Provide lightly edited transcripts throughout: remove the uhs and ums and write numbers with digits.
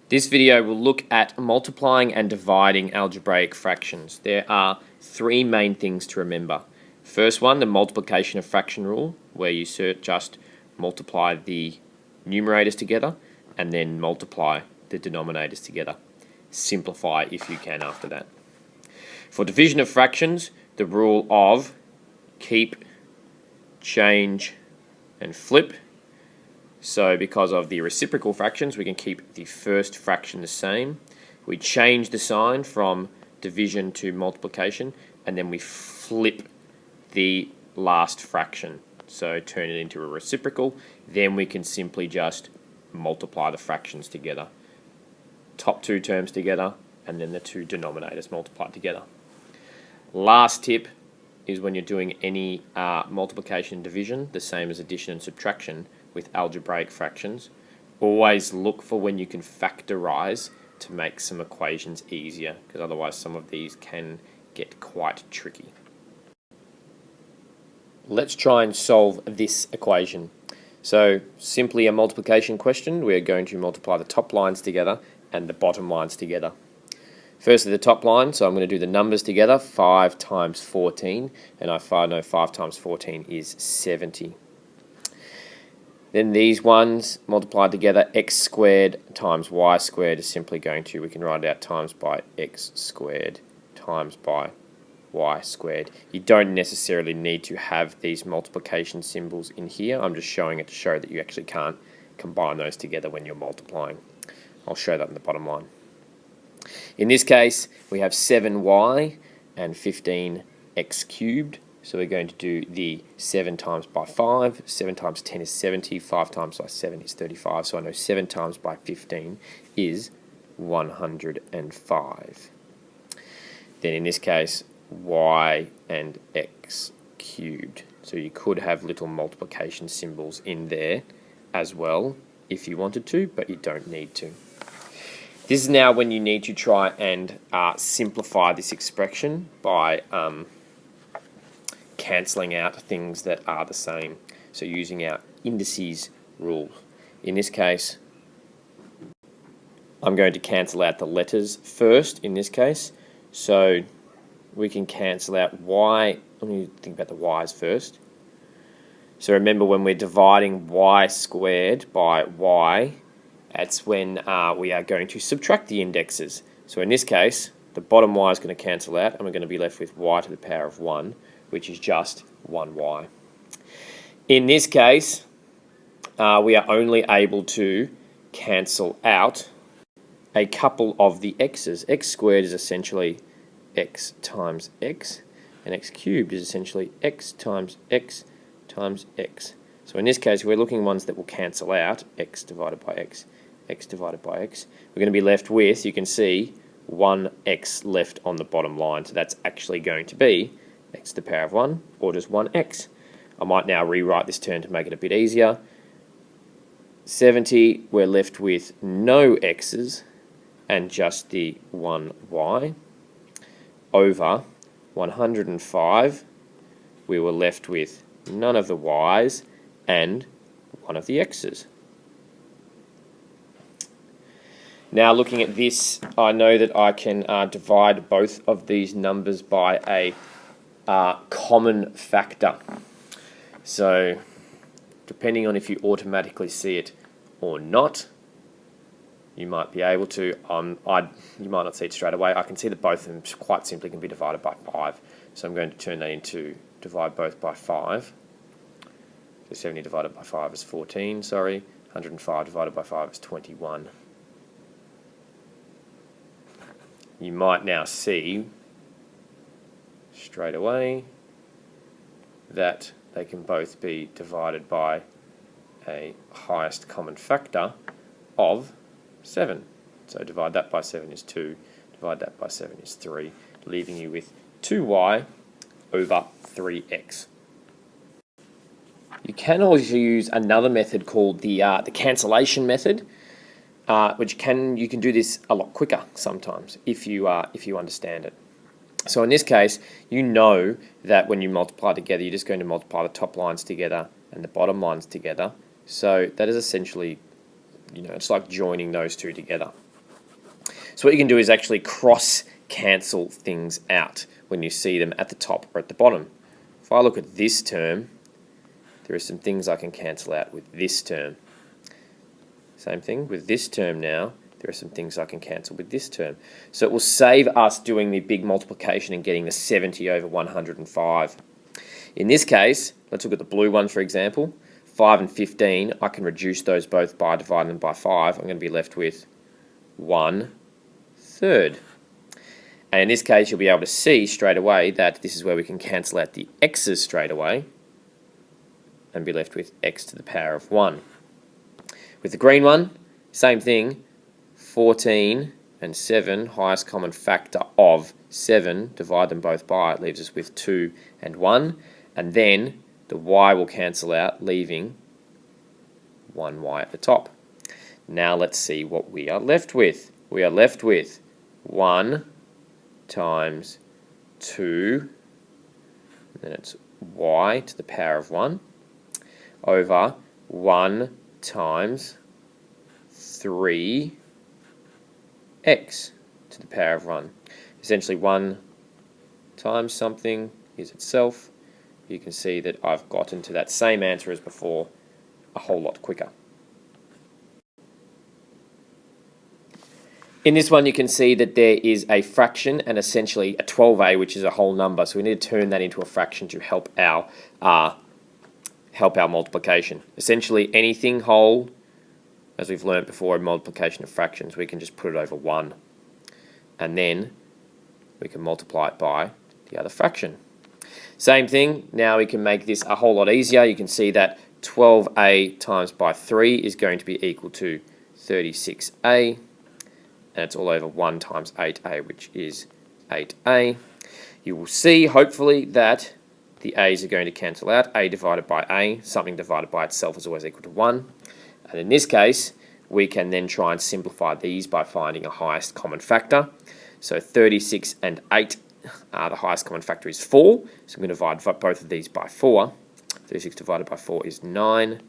This video will look at multiplying and dividing algebraic fractions. There are three main things to remember. First one, the multiplication of fraction rule, where you just multiply the numerators together and then multiply the denominators together. Simplify if you can after that. For division of fractions, the rule of keep, change, and flip. So because of the reciprocal fractions, we can keep the first fraction the same. We change the sign from division to multiplication, and then we flip the last fraction. So turn it into a reciprocal. Then we can simply just multiply the fractions together. Top two terms together, and then the two denominators multiplied together. Last tip is when you're doing any multiplication and division, the same as addition and subtraction with algebraic fractions, always look for when you can factorize to make some equations easier, because otherwise some of these can get quite tricky. Let's try and solve this equation. So simply a multiplication question. We're going to multiply the top lines together and the bottom lines together. Firstly, the top line, so I'm going to do the numbers together, 5 times 14, and I know 5 times 14 is 70. Then these ones multiplied together, x squared times y squared is simply going to, we can write it out times by x squared times by y squared. You don't necessarily need to have these multiplication symbols in here. I'm just showing it to show that you actually can't combine those together when you're multiplying. I'll show that in the bottom line. In this case, we have 7y and 15x cubed. So we're going to do the 7 times by 5, 7 times 10 is 70, 5 times by 7 is 35. So I know 7 times by 15 is 105. Then in this case, y and x cubed. So you could have little multiplication symbols in there as well if you wanted to, but you don't need to. This is now when you need to try and simplify this expression by cancelling out things that are the same. So using our indices rule. In this case, I'm going to cancel out the letters first in this case. So we can cancel out y. Let me think about the y's first. So remember, when we're dividing y squared by y, that's when we are going to subtract the indexes. So in this case, the bottom y is going to cancel out, and we're going to be left with y to the power of 1, which is just 1y. In this case, we are only able to cancel out a couple of the x's. X squared is essentially x times x, and x cubed is essentially x times x times x. So in this case, we're looking at ones that will cancel out, x divided by x, x divided by x. We're going to be left with, you can see, 1x left on the bottom line. So that's actually going to be x to the power of 1, or just 1x. I might now rewrite this term to make it a bit easier. 70, we're left with no x's and just the 1y. Over 105, we were left with none of the y's and one of the x's. Now looking at this, I know that I can divide both of these numbers by a common factor. So depending on if you automatically see it or not, you might be able to. You might not see it straight away. I can see that both of them quite simply can be divided by 5. So I'm going to turn that into divide both by 5. So 70 divided by 5 is 14, 105 divided by 5 is 21. You might now see straight away that they can both be divided by a highest common factor of 7. So divide that by 7 is 2, divide that by 7 is 3, leaving you with 2y over 3x. You can also use another method called the cancellation method, which you can do this a lot quicker sometimes if you understand it. So in this case, you know that when you multiply together, you're just going to multiply the top lines together and the bottom lines together. So that is essentially, it's like joining those two together. So what you can do is actually cross cancel things out when you see them at the top or at the bottom. If I look at this term, there are some things I can cancel out with this term. Same thing with this term now. There are some things I can cancel with this term. So it will save us doing the big multiplication and getting the 70 over 105. In this case, let's look at the blue one for example. 5 and 15, I can reduce those both by dividing them by 5. I'm going to be left with 1/3. And in this case, you'll be able to see straight away that this is where we can cancel out the x's straight away and be left with x to the power of 1. With the green one, same thing. 14 and 7, highest common factor of 7, divide them both by, it leaves us with 2 and 1, and then the y will cancel out, leaving 1y at the top. Now let's see what we are left with. We are left with 1 times 2, and then it's y to the power of 1, over 1 times 3 x to the power of 1. Essentially 1 times something is itself. You can see that I've gotten to that same answer as before a whole lot quicker. In this one you can see that there is a fraction and essentially a 12a, which is a whole number, so we need to turn that into a fraction to help our multiplication. Essentially anything whole, as we've learnt before in multiplication of fractions, we can just put it over 1 and then we can multiply it by the other fraction. Same thing, now we can make this a whole lot easier. You can see that 12a times by 3 is going to be equal to 36a, and it's all over 1 times 8a, which is 8a. You will see, hopefully, that the a's are going to cancel out. A divided by a, something divided by itself is always equal to 1. And in this case, we can then try and simplify these by finding a highest common factor. So 36 and 8, the highest common factor is 4. So I'm going to divide both of these by 4. 36 divided by 4 is 9.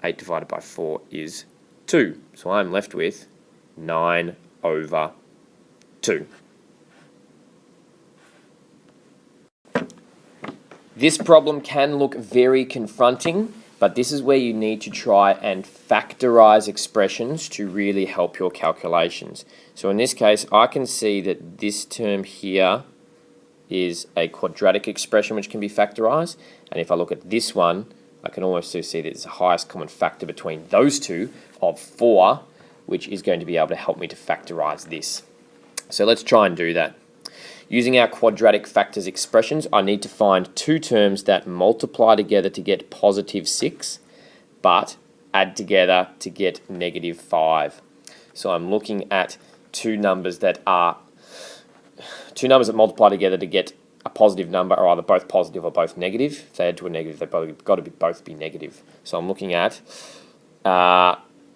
8 divided by 4 is 2. So I'm left with 9 over 2. This problem can look very confronting, but this is where you need to try and factorize expressions to really help your calculations. So in this case, I can see that this term here is a quadratic expression which can be factorized. And if I look at this one, I can almost see that it's the highest common factor between those two of 4, which is going to be able to help me to factorize this. So let's try and do that. Using our quadratic factors expressions, I need to find two terms that multiply together to get positive 6, but add together to get negative 5. So I'm looking at two numbers that multiply together to get a positive number, are either both positive or both negative. If they add to a negative, they've got to both be negative. So I'm looking at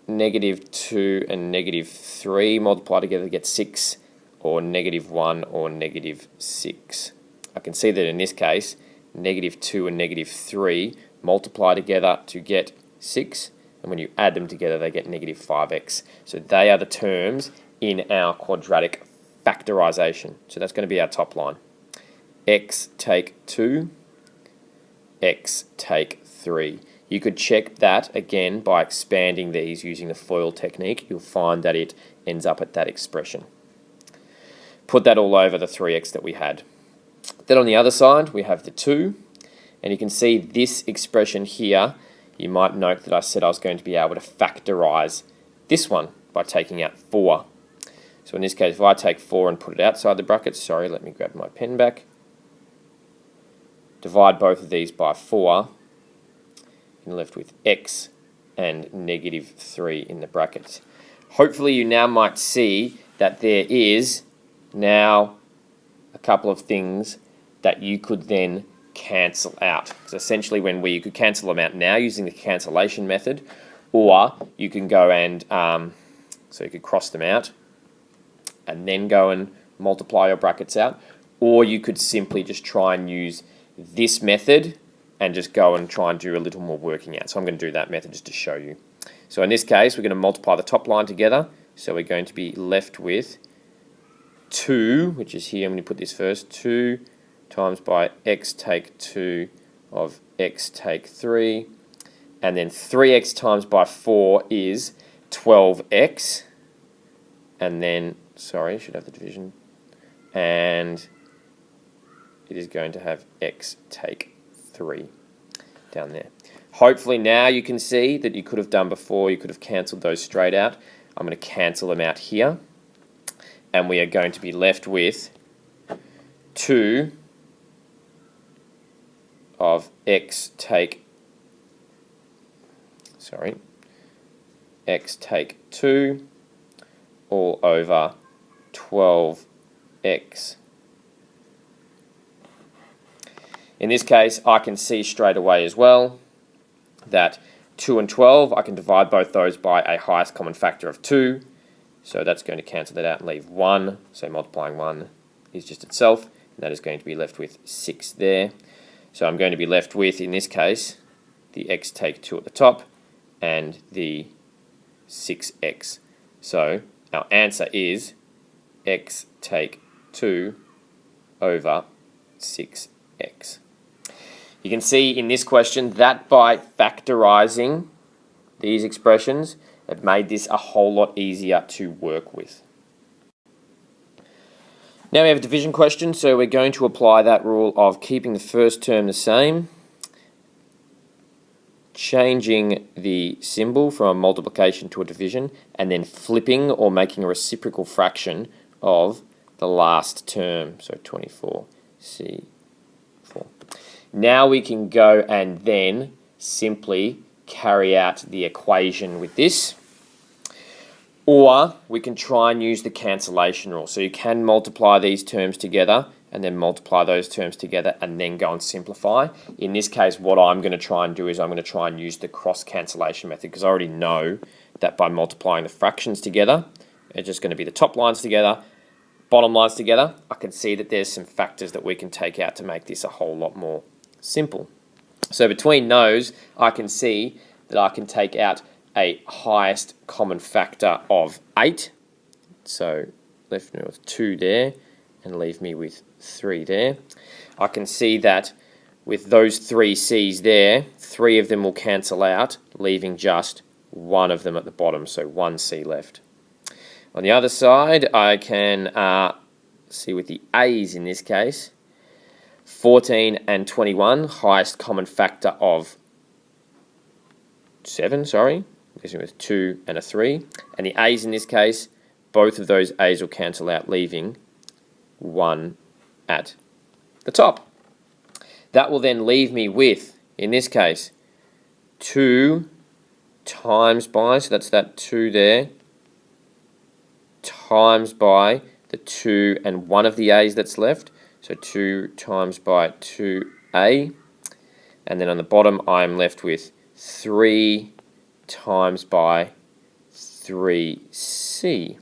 negative 2 and negative 3 multiply together to get 6, or negative 1 or negative 6. I can see that in this case, negative 2 and negative 3 multiply together to get 6, and when you add them together they get negative 5x. So they are the terms in our quadratic factorization. So that's going to be our top line. X take 2, x take 3. You could check that again by expanding these using the FOIL technique. You'll find that it ends up at that expression. Put that all over the 3x that we had. Then on the other side, we have the 2. And you can see this expression here. You might note that I said I was going to be able to factorize this one by taking out 4. So in this case, if I take 4 and put it outside the brackets, sorry, let me grab my pen back. Divide both of these by 4. You're left with x and negative 3 in the brackets. Hopefully you now might see that there is now a couple of things that you could then cancel out. So essentially you could cancel them out now using the cancellation method, or you can go and, so you could cross them out and then go and multiply your brackets out, or you could simply just try and use this method and just go and try and do a little more working out. So I'm going to do that method just to show you. So in this case, we're going to multiply the top line together. So we're going to be left with 2, which is here, I'm going to put this first, 2 times by x take 2 of x take 3, and then 3x times by 4 is 12x, and then, sorry, I should have the division, and it is going to have x take 3 down there. Hopefully now you can see that you could have done before, you could have cancelled those straight out. I'm going to cancel them out here, and we are going to be left with 2 of x take 2 all over 12x. In this case, I can see straight away as well that 2 and 12, I can divide both those by a highest common factor of 2. So that's going to cancel that out and leave 1. So multiplying 1 is just itself, and that is going to be left with 6 there. So I'm going to be left with, in this case, the x take 2 at the top and the 6x. So our answer is x take 2 over 6x. You can see in this question that by factorising these expressions, it made this a whole lot easier to work with. Now we have a division question, so we're going to apply that rule of keeping the first term the same, changing the symbol from a multiplication to a division, and then flipping or making a reciprocal fraction of the last term, so 24C4. Now we can go and then simply carry out the equation with this, or we can try and use the cancellation rule. So you can multiply these terms together and then multiply those terms together and then go and simplify. In this case, what I'm going to try and do is I'm going to try and use the cross cancellation method, because I already know that by multiplying the fractions together, it's just going to be the top lines together, bottom lines together. I can see that there's some factors that we can take out to make this a whole lot more simple. So between those, I can see that I can take out a highest common factor of 8. So left me with 2 there and leave me with 3 there. I can see that with those 3 C's there, 3 of them will cancel out, leaving just 1 of them at the bottom, so 1 C left. On the other side, I can see with the A's in this case, 14 and 21, highest common factor of 7, with 2 and a 3. And the A's in this case, both of those A's will cancel out, leaving 1 at the top. That will then leave me with, in this case, 2 times by, so that's that 2 there, times by the 2 and 1 of the A's that's left. So 2 times by 2A. And then on the bottom, I'm left with 3 times by 3C.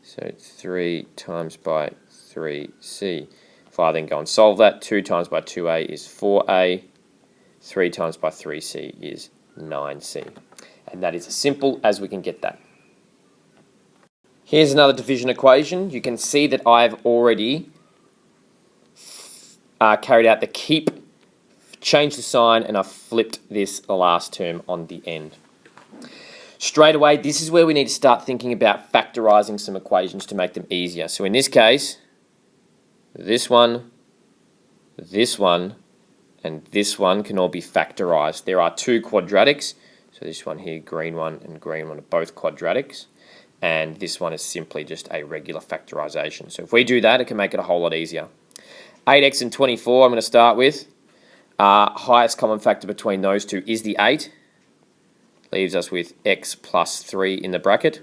So 3 times by 3C. If I then go and solve that, 2 times by 2A is 4A. 3 times by 3C is 9C. And that is as simple as we can get that. Here's another division equation. You can see that I've already carried out the keep, changed the sign, and I've flipped this last term on the end. Straight away, this is where we need to start thinking about factorising some equations to make them easier. So in this case, this one, and this one can all be factorised. There are 2 quadratics, so this one here, green one and green one, are both quadratics, and this one is simply just a regular factorisation. So if we do that, it can make it a whole lot easier. 8x and 24 I'm going to start with. Highest common factor between those two is the 8. Leaves us with x plus 3 in the bracket.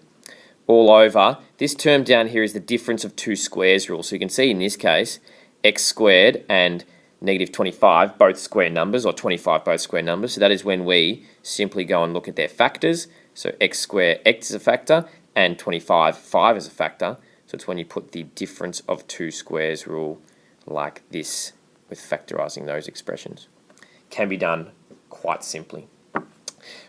All over, this term down here is the difference of 2 squares rule. So you can see in this case, x squared and negative 25, both square numbers, or 25, both square numbers. So that is when we simply go and look at their factors. So x squared, x is a factor, and 25, 5 is a factor. So it's when you put the difference of 2 squares rule like this with factorising those expressions. Can be done quite simply.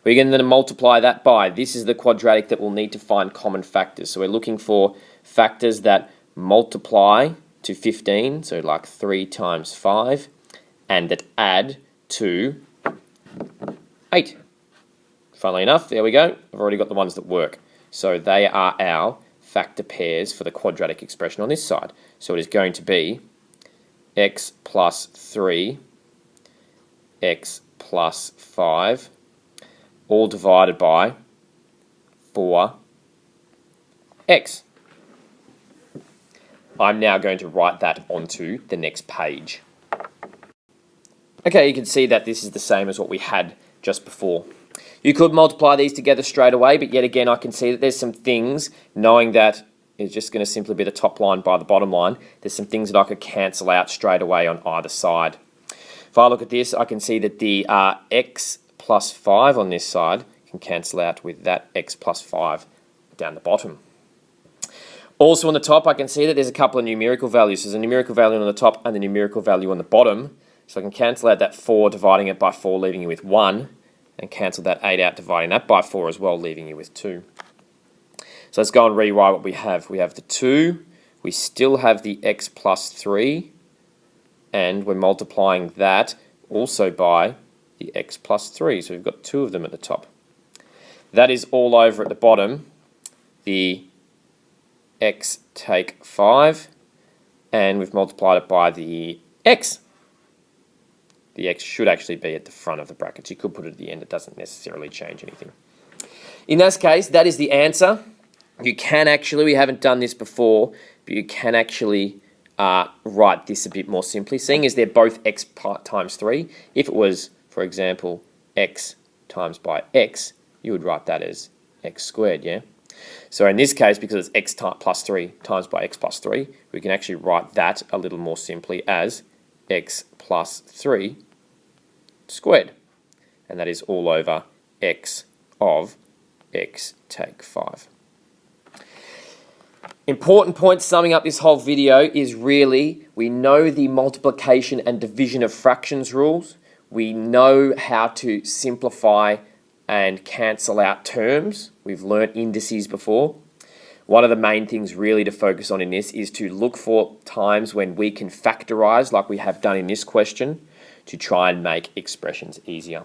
We're going to multiply that by, this is the quadratic that we'll need to find common factors. So we're looking for factors that multiply to 15, so like 3 times 5, and that add to 8. Funnily enough, there we go. I've already got the ones that work. So they are our factor pairs for the quadratic expression on this side. So it is going to be x plus 3, x plus 5, all divided by 4x. I'm now going to write that onto the next page. Okay, you can see that this is the same as what we had just before. You could multiply these together straight away, but yet again I can see that there's some things, knowing that it's just going to simply be the top line by the bottom line, there's some things that I could cancel out straight away on either side. If I look at this, I can see that the x plus 5 on this side can cancel out with that x plus 5 down the bottom. Also on the top, I can see that there's a couple of numerical values. There's a numerical value on the top and the numerical value on the bottom. So I can cancel out that 4, dividing it by 4, leaving you with 1, and cancel that 8 out, dividing that by 4 as well, leaving you with 2. So let's go and rewrite what we have. We have the 2, we still have the x plus 3, and we're multiplying that also by the x plus 3. So we've got 2 of them at the top. That is all over at the bottom. The x take 5, and we've multiplied it by the x. The x should actually be at the front of the brackets. You could put it at the end. It doesn't necessarily change anything. In this case, that is the answer. You can actually, we haven't done this before, but you can actually write this a bit more simply. Seeing as they're both x times 3, if it was, for example, x times by x, you would write that as x squared, yeah? So in this case, because it's x plus 3 times by x plus 3, we can actually write that a little more simply as x plus 3 squared. And that is all over x of x take 5. Important point summing up this whole video is really, we know the multiplication and division of fractions rules. We know how to simplify and cancel out terms. We've learnt indices before. One of the main things really to focus on in this is to look for times when we can factorize, like we have done in this question, to try and make expressions easier.